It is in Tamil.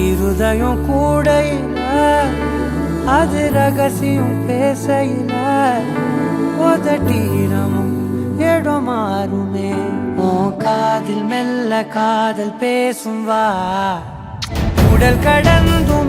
இருதயம் கூடையில அது ரகசியம் பேசையில உதட்டீரமும் இடம் மாறுமே உன் காதில் மெல்ல காதல் பேசும் வா உடல் கடந்தும்